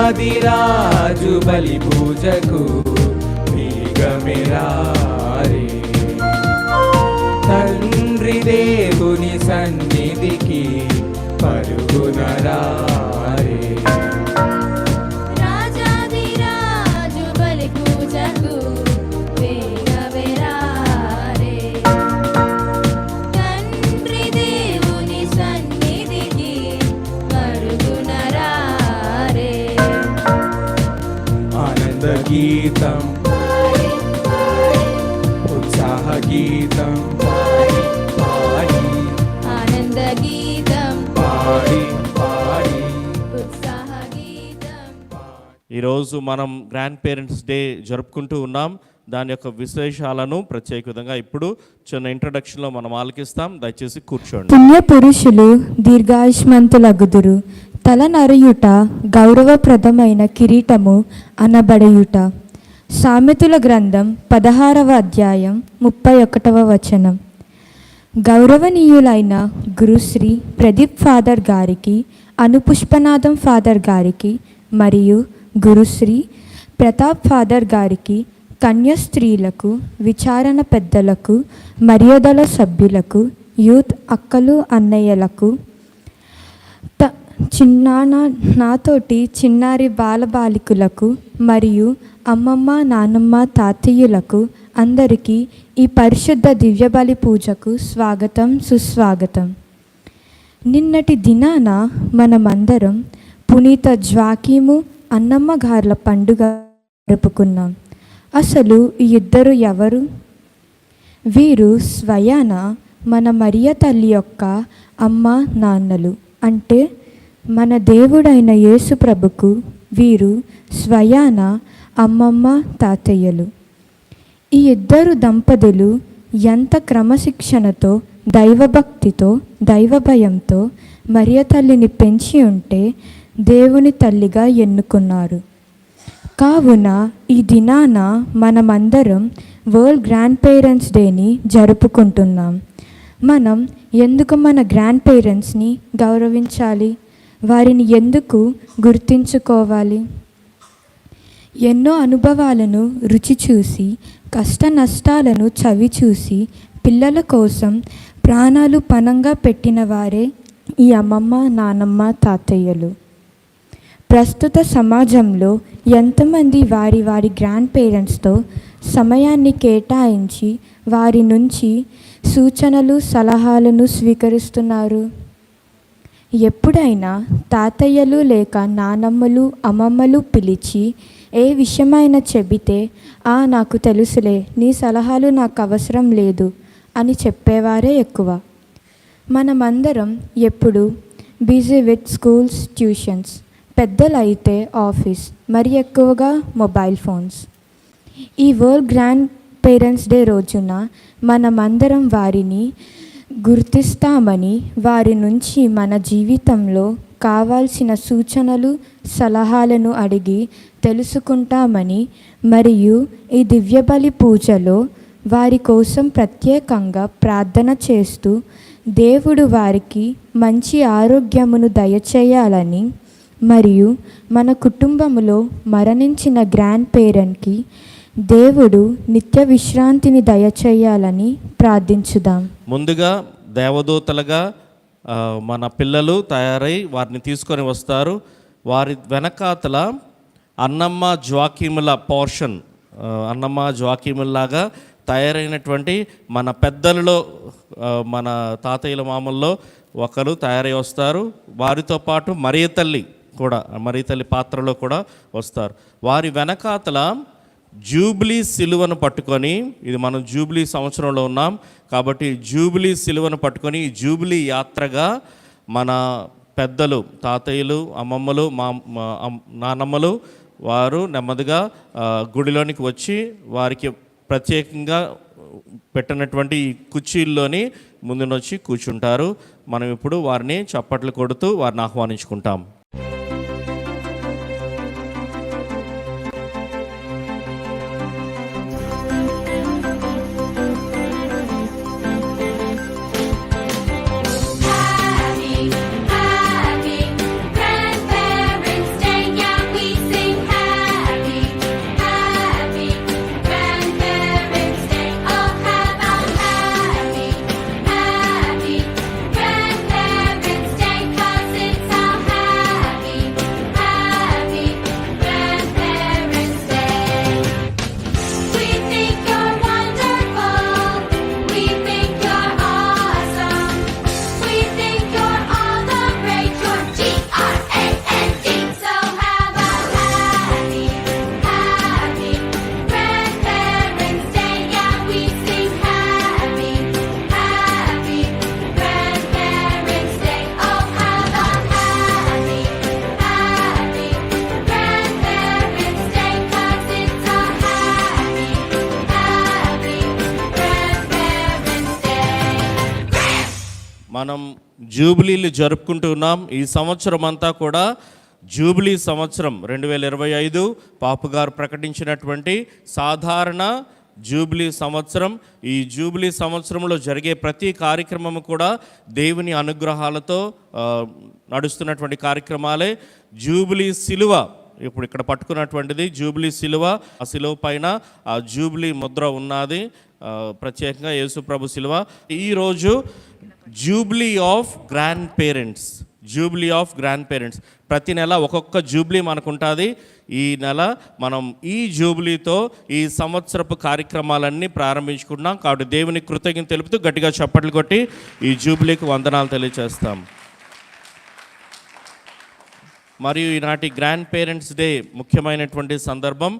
రాజాదిరాజు బలి పూజకు వేగమెరారే. తండ్రి దేవుని సన్నిధికి పరుగునరారే. రాజాదిరాజు బలి పూజకు వేగమెరారే. తండ్రి దేవుని సన్నిధికి పరుగునరారే. ఆనంద గీతం ఉత్సాహ గీతం ఆనంద గీతం ఉత్సాహ గీతం. ఈరోజు మనం గ్రాండ్ పేరెంట్స్ డే జరుపుకుంటూ ఉన్నాం. దాని యొక్క విశేషాలను ప్రత్యేక విధంగా ఇప్పుడు చిన్న ఇంట్రడక్షన్లో మనం ఆలకిస్తాం. దయచేసి కూర్చోండి. పుణ్య పురుషులు దీర్ఘాయుష్మంతులగుదురు, తల నరయుట గౌరవప్రదమైన కిరీటము అనబడయుట. సామెతల గ్రంథం 16వ అధ్యాయం 31వ వచనం. గౌరవనీయులైన గురుశ్రీ ప్రదీప్ ఫాదర్ గారికి, అనుపుష్పనాథం ఫాదర్ గారికి మరియు గురుశ్రీ ప్రతాప్ ఫాదర్ గారికి, కన్యాస్త్రీలకు, విచారణ పెద్దలకు, మర్యాదల సభ్యులకు, యూత్ అక్కలు అన్నయ్యలకు, నాతోటి చిన్నారి బాలబాలికలకు మరియు అమ్మమ్మ నానమ్మ తాతయ్యులకు అందరికీ ఈ పరిశుద్ధ దివ్యబలి పూజకు స్వాగతం సుస్వాగతం. నిన్నటి దినాన మనమందరం పునీత జ్వాకీము అన్నమ్మ గార్ల పండుగ జరుపుకున్నాం. అసలు ఈ ఇద్దరు ఎవరు? వీరు స్వయాన మన మరియ తల్లి యొక్క అమ్మ నాన్నలు. అంటే మన దేవుడైన యేసు ప్రభుకు వీరు స్వయాన అమ్మమ్మ తాతయ్యలు. ఈ ఇద్దరు దంపతులు ఎంత క్రమశిక్షణతో, దైవభక్తితో, దైవభయంతో మరియ తల్లిని పెంచి ఉంటే దేవుని తల్లిగా ఎన్నుకున్నారు. కావున ఈ దినాన మనమందరం వరల్డ్ గ్రాండ్ పేరెంట్స్ డేని జరుపుకుంటున్నాం. మనం ఎందుకు మన గ్రాండ్ పేరెంట్స్ని గౌరవించాలి? వారిని ఎందుకు గుర్తించుకోవాలి? ఎన్నో అనుభవాలను రుచి చూసి, కష్ట నష్టాలను చవి చూసి, పిల్లల కోసం ప్రాణాలు పణంగా పెట్టిన వారే ఈ అమ్మమ్మ నానమ్మ తాతయ్యలు. ప్రస్తుత సమాజంలో ఎంతమంది వారి వారి గ్రాండ్ పేరెంట్స్తో సమయాన్ని కేటాయించి వారి నుంచి సూచనలు సలహాలను స్వీకరిస్తున్నారు? ఎప్పుడైనా తాతయ్యలు లేక నానమ్మలు అమ్మమ్మలు పిలిచి ఏ విషయమైనా చెబితే, నాకు తెలుసులే, నీ సలహాలు నాకు అవసరం లేదు అని చెప్పేవారే ఎక్కువ. మనమందరం ఎప్పుడు బిజీ విత్ స్కూల్స్, ట్యూషన్స్, పెద్దలైతే ఆఫీస్, మరి ఎక్కువగా మొబైల్ ఫోన్స్. ఈ వరల్డ్ గ్రాండ్ పేరెంట్స్ డే రోజున మనమందరం వారిని గుర్తిస్తామని, వారి నుంచి మన జీవితంలో కావాల్సిన సూచనలు సలహాలను అడిగి తెలుసుకుంటామని, మరియు ఈ దివ్యబలి పూజలో వారి కోసం ప్రత్యేకంగా ప్రార్థన చేస్తూ దేవుడు వారికి మంచి ఆరోగ్యమును దయచేయాలని, మరియు మన కుటుంబములో మరణించిన గ్రాండ్ పేరెంట్కి దేవుడు నిత్య విశ్రాంతిని దయచేయాలని ప్రార్థించుదాం. ముందుగా దేవదూతలుగా మన పిల్లలు తయారై వారిని తీసుకొని వస్తారు. వారి వెనకాతల అన్నమ్మ జ్వాకీముల పోర్షన్, అన్నమ్మ జ్వాకీముల్లాగా తయారైనటువంటి మన పెద్దలలో, మన తాతయ్యల మామల్లో ఒకరు తయారై వస్తారు. వారితో పాటు మరియ తల్లి కూడా, మరియ తల్లి పాత్రలో కూడా వస్తారు. వారి వెనకాతల జూబ్లీ సిలువను పట్టుకొని, ఇది మనం జూబ్లీ సంవత్సరంలో ఉన్నాం కాబట్టి జూబ్లీ సిలువను పట్టుకొని జూబ్లీ యాత్రగా మన పెద్దలు, తాతయ్యలు, అమ్మమ్మలు, నానమ్మలు వారు నెమ్మదిగా గుడిలోనికి వచ్చి వారికి ప్రత్యేకంగా పెట్టినటువంటి ఈ కుర్చీల్లోని ముందునొచ్చి కూర్చుంటారు. మనం ఇప్పుడు వారిని చప్పట్లు కొడుతూ వారిని ఆహ్వానించుకుంటాం. Happy Grandparents' Day, yeah, we మనం జూబిలీలు జరుపుకుంటూ ఉన్నాం. ఈ సంవత్సరం అంతా కూడా జూబిలీ సంవత్సరం 2025 పాపు గారు ప్రకటించినటువంటి సాధారణ జూబిలీ సంవత్సరం. ఈ జూబిలీ సంవత్సరంలో జరిగే ప్రతి కార్యక్రమం కూడా దేవుని అనుగ్రహాలతో నడుస్తున్నటువంటి కార్యక్రమాలే. జూబిలీ సిలువ ఇప్పుడు ఇక్కడ పట్టుకున్నటువంటిది జూబిలీ సిలువ. ఆ సిలువ పైన ఆ జూబిలీ ముద్ర ఉన్నది, ప్రత్యేకంగా యేసు ప్రభు సిలువ. ఈరోజు jubilee of grand parents. Jubilee of grand parents ప్రతి నెల ఒక్కొక్క జూబిలీ మనకు ఉంటుంది. ఈ నెల మనం ఈ జూబిలీతో ఈ సంవత్సరపు కార్యక్రమాలన్నీ ప్రారంభించుకుంటున్నాం. కాబట్టి దేవుని కృతజ్ఞత తెలుపుతూ గట్టిగా చప్పట్లు కొట్టి ఈ జూబిలీకి వందనాలు తెలియజేస్తాం. మరియు ఈనాటి గ్రాండ్ పేరెంట్స్ డే ముఖ్యమైనటువంటి సందర్భం.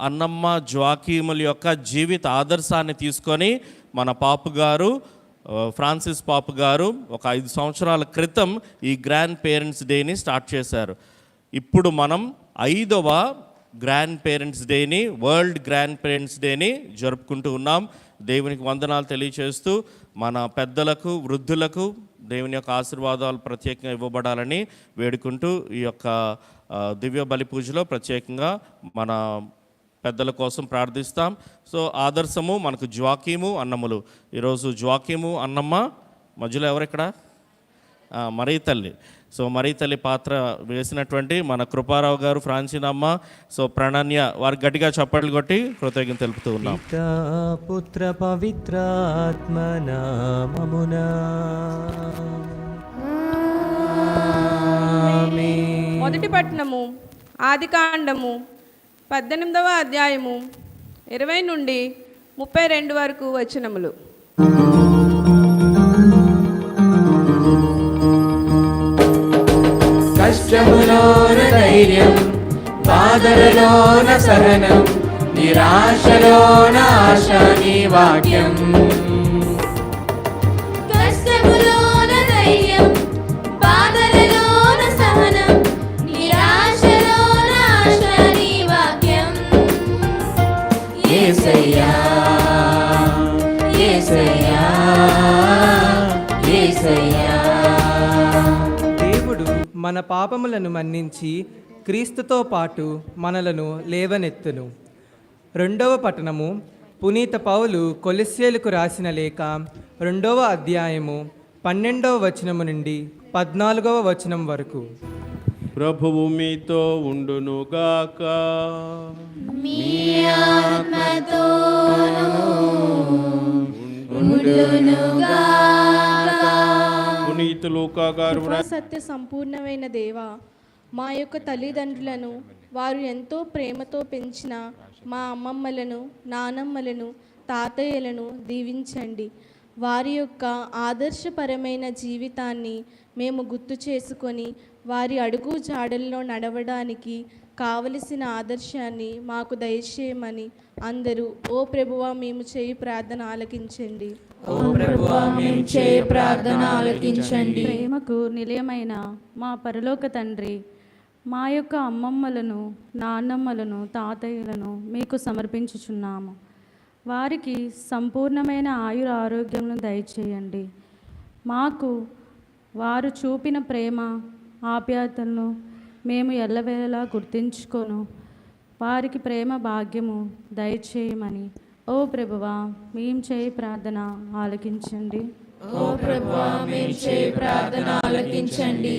అన్నమ్మ జోకీముల యొక్క జీవిత ఆదర్శాన్ని తీసుకొని మన పాపు గారు ఫ్రాన్సిస్ పాపు గారు ఒక 5 సంవత్సరాల క్రితం ఈ గ్రాండ్ పేరెంట్స్ డేని స్టార్ట్ చేశారు. ఇప్పుడు మనం 5వ గ్రాండ్ పేరెంట్స్ డేని, వరల్డ్ గ్రాండ్ పేరెంట్స్ డేని జరుపుకుంటూ ఉన్నాం. దేవునికి వందనాలు తెలియచేస్తూ మన పెద్దలకు, వృద్ధులకు దేవుని యొక్క ఆశీర్వాదాలు ప్రత్యేకంగా ఇవ్వబడాలని వేడుకుంటూ ఈ యొక్క దివ్య బలి పూజలో ప్రత్యేకంగా మన పెద్దల కోసం ప్రార్థిస్తాం. సో ఆదర్శము మనకు జోకీము, అన్నములు. ఈరోజు జోకీము, అన్నమ్మ, మధ్యలో ఎవరెక్కడ? మరీ తల్లి. సో మరీ తల్లి పాత్ర వేసినటువంటి మన కృపారావు గారు, ఫ్రాన్సినమ్మ, సో ప్రణన్య, వారికి గట్టిగా చప్పట్లు కొట్టి కృతజ్ఞత తెలుపుతూ ఉన్నాం. పుత్ర పవిత్రాత్మ నామమునా. మొదటి పట్టణము ఆదికాండము 18వ అధ్యాయము 20 నుండి 32 వరకు వచనములు. కష్టములోన ధైర్యం, బాధలలోన సహనం, నిరాశలోన ఆశ నీ వాక్యం. కష్టములోన ధైర్యం, బాధలలోన సహనం, నిరాశలోన ఆశ నీ వాక్యం. యేసయ్యా, యేసయ్యా, యేసయ్యా. దేవుడు మన పాపములను మన్నించి క్రీస్తుతో పాటు మనలను లేవనెత్తును. 2వ పట్టణము పునీత పౌలు కొలస్సీయులకు రాసిన లేఖ 2వ అధ్యాయము 12వ వచనము నుండి 14వ వచనం వరకు. ప్రభువు మీతో ఉండునుగాక. మీ ఆత్మతోనూ ఉండునుగాక. పునీత లూకా గారు సత్య సంపూర్ణమైన దేవ, మా యొక్క తల్లిదండ్రులను వారు ఎంతో ప్రేమతో పెంచిన మా అమ్మమ్మలను, నానమ్మలను, తాతయ్యలను దీవించండి. వారి యొక్క ఆదర్శపరమైన జీవితాన్ని మేము గుర్తు చేసుకొని వారి అడుగు జాడల్లో నడవడానికి కావలసిన ఆదర్శాన్ని మాకు దయచేయమని అందరూ ఓ ప్రభువా మేము చేయి ప్రార్థన ఆలకించండి. ఓ ప్రభువా మేము చేయి ప్రార్థన ఆలకించండి. ప్రేమకు నిలయమైన మా పరలోక తండ్రి, మా యొక్క అమ్మమ్మలను, నాన్నమ్మలను, తాతయ్యలను మీకు సమర్పించుచున్నాము. వారికి సంపూర్ణమైన ఆయుర ఆరోగ్యమును దయచేయండి. మాకు వారు చూపిన ప్రేమ, ఆప్యాయతలను మేము ఎల్లవేళలా గుర్తించుకొను వారికి ప్రేమ భాగ్యము దయచేయమని ఓ ప్రభువా మేము చేయి ప్రార్థన ఆలకించండి. ఓ ప్రభువా మేము చేయి ప్రార్థన ఆలకించండి.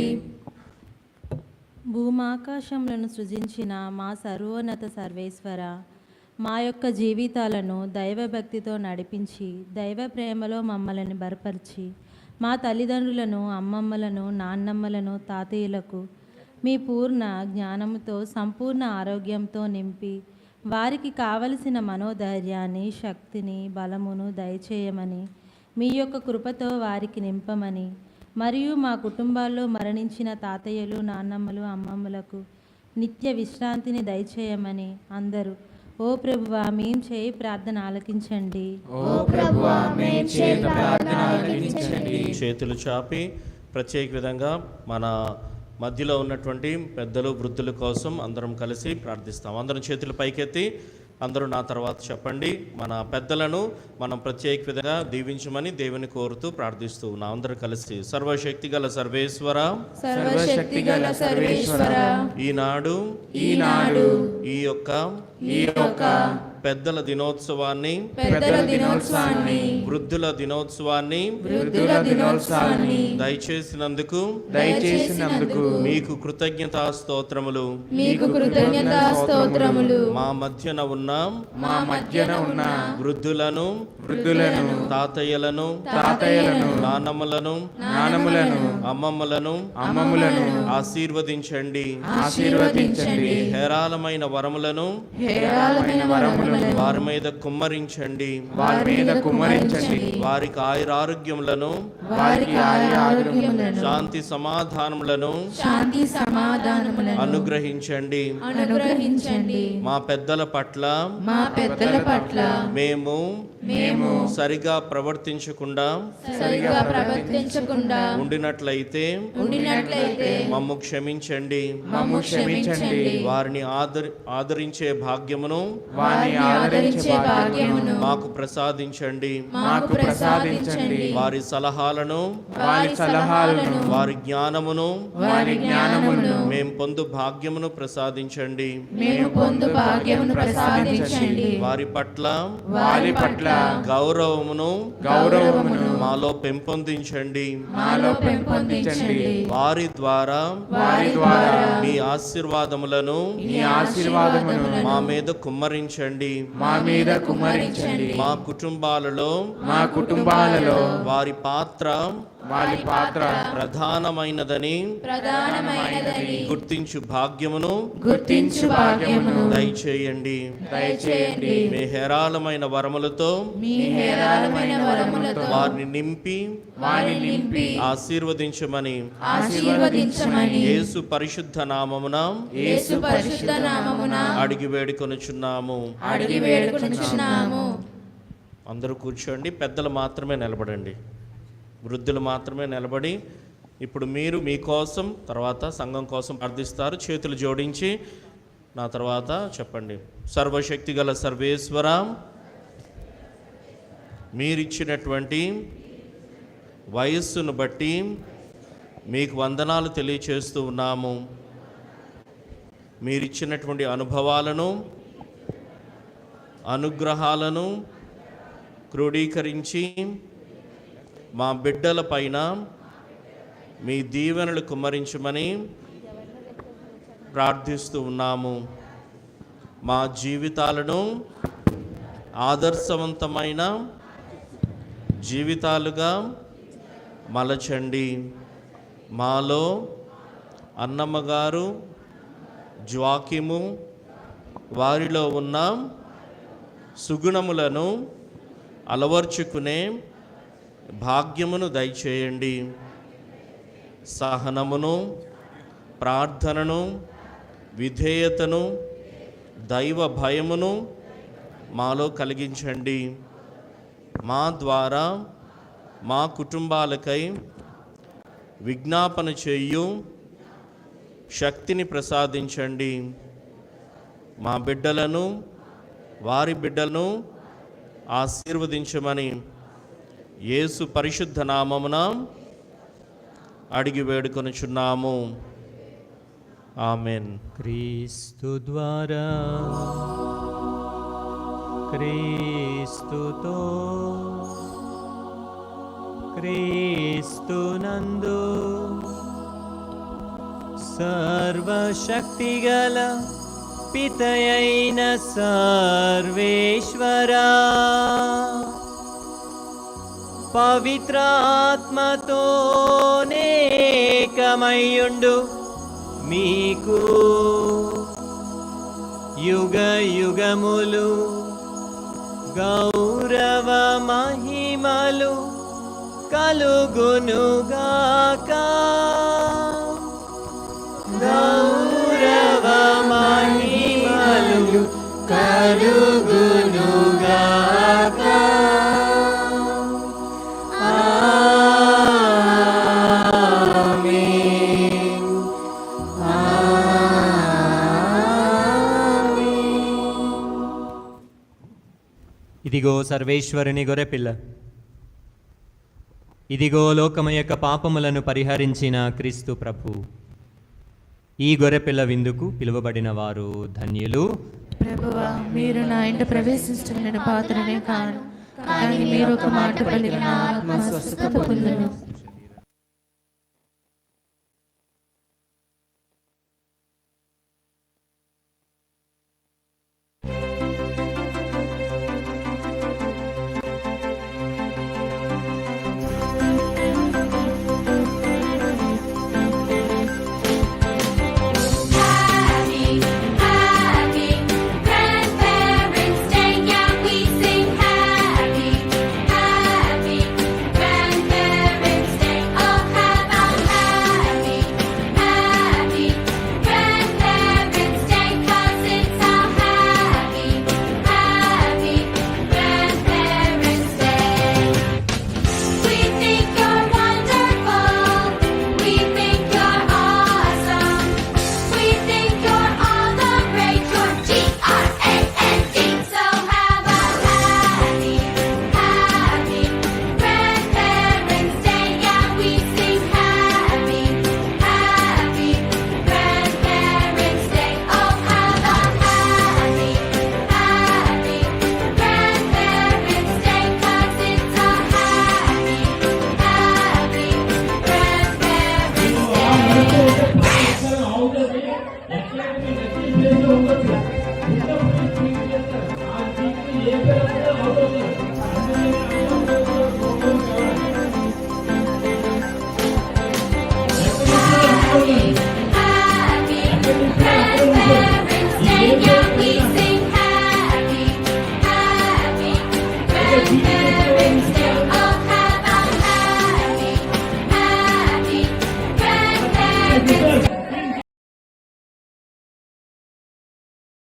భూమాకాశములను సృజించిన మా సర్వోన్నత సర్వేశ్వర, మా యొక్క జీవితాలను దైవభక్తితో నడిపించి దైవ ప్రేమలో మమ్మల్ని బలపరిచి మా తల్లిదండ్రులను, అమ్మమ్మలను, నాన్నమ్మలను, తాతయ్యలకు మీ పూర్ణ జ్ఞానముతో సంపూర్ణ ఆరోగ్యంతో నింపి వారికి కావలసిన మనోధైర్యాన్ని, శక్తిని, బలమును దయచేయమని మీ యొక్క కృపతో వారికి నింపమని మరియు మా కుటుంబాల్లో మరణించిన తాతయ్యలు, నాన్నమ్మలు, అమ్మమ్మలకు నిత్య విశ్రాంతిని దయచేయమని అందరూ ఓ ప్రభువా మేం చేయి ప్రార్థన ఆలకించండి. ఓ ప్రభువా మేం చేయి ప్రార్థన ఆలకించండి. చేతులు చాపి ప్రత్యేక విధంగా మన మధ్యలో ఉన్నటువంటి పెద్దలు, వృద్ధుల కోసం అందరం కలిసి ప్రార్థిస్తాం. అందరం చేతులు పైకెత్తి అందరూ నా తర్వాత చెప్పండి. మన పెద్దలను మనం ప్రత్యేక విధంగా దీవించమని దేవుని కోరుతూ ప్రార్థిస్తూ ఉన్నాం. అందరూ కలిసి సర్వశక్తిగల సర్వేశ్వర, సర్వశక్తిగల సర్వేశ్వర, ఈనాడు ఈ యొక్క పెద్దల దినోత్సవాన్ని, వృద్ధుల దినోత్సవాన్ని దయచేసినందుకు మీకు కృతజ్ఞతా స్తోత్రములు. మా మధ్యన ఉన్న వృద్ధులను తాతయ్యలను నానమ్మలను అమ్మమ్మలను ఆశీర్వదించండి. హేరాళమైన వరములను వారి మీద కుమ్మరించండి. వారికి ఆయురారోగ్యములను, శాంతి సమాధానములను అనుగ్రహించండి. మా పెద్దల పట్ల మేము సరిగా ప్రవర్తించకుండా ఉండినట్లయితే మమ్ము క్షమించండి. వారిని ఆదరించే భాగ్యమును మాకు ప్రసాదించండి. వారి సలహాలను వారి జ్ఞానమును మేము పొందు భాగ్యమును ప్రసాదించండి. వారి పట్ల గౌరవమును మాలో పెంపొందించండి. వారి ద్వారా మీ ఆశీర్వాదములను మా మీద కుమ్మరించండి. మా కుటుంబాలలో వారి పాత్ర ప్రధానమైనదని గుర్తించు భాగ్యమును దయచేయండి. మీ హేరాళమైన వరములతో వారిని నింపి ఆశీర్వదించమని యేసు పరిశుద్ధ నామమున అడిగి వేడుకొనుచున్నాము. అందరూ కూర్చోండి. పెద్దలు మాత్రమే నిలబడండి. వృద్ధులు మాత్రమే నిలబడి ఇప్పుడు మీరు మీకోసం తర్వాత సంఘం కోసం ప్రార్థిస్తారు. చేతులు జోడించి నా తర్వాత చెప్పండి. సర్వశక్తిగల సర్వేశ్వర, మీరిచ్చినటువంటి వయస్సును బట్టి మీకు వందనాలు తెలియచేస్తూ ఉన్నాము. మీరిచ్చినటువంటి అనుభవాలను, అనుగ్రహాలను క్రోడీకరించి మా బిడ్డల పైన మీ దీవెనలు కుమ్మరించమని ప్రార్థిస్తూ ఉన్నాము. మా జీవితాలను ఆదర్శవంతమైన జీవితాలుగా మలచండి. మాలో అన్నమ్మ గారు, జ్వాకిము వారిలో ఉన్న సుగుణములను అలవర్చుకునే భాగ్యమును దయచేయండి. సహనమును, ప్రార్థనను, విధేయతను, దైవ భయమును మాలో కలిగించండి. మా ద్వారా మా కుటుంబాలకై విజ్ఞాపన చేయు శక్తిని ప్రసాదించండి. మా బిడ్డలను, వారి బిడ్డలను ఆశీర్వదించమని యేసు పరిశుద్ధ నామమున అడిగి వేడుకొనుచున్నాము. ఆమెన్. క్రీస్తు ద్వారా, క్రీస్తుతో, క్రీస్తునందు సర్వశక్తిగల పితయైన సర్వేశ్వరా, పవిత్రాత్మతోనేకమయ్యుండు మీకు యుగ యుగములు గౌరవ మహిమలు కలుగునుగాక. గౌరవ మహిమలు కలుగునుగాక. ఇదిగో సర్వేశ్వరుని గొర్రెపిల్ల. ఇదిగో లోకము యొక్క పాపములను పరిహరించిన క్రీస్తు ప్రభు. ఈ గొర్రెపిల్ల విందుకు పిలువబడిన వారు ధన్యులు. ప్రభువా, మీరు నా ఇంట ప్రవేశించిన పాత్రనే కాను, కానీ మీరు ఒక మాట పలికిన ఆత్మ స్వస్థత పొందును. Happy, happy, grandparents' day, yeah, we sing happy, happy, grandparents'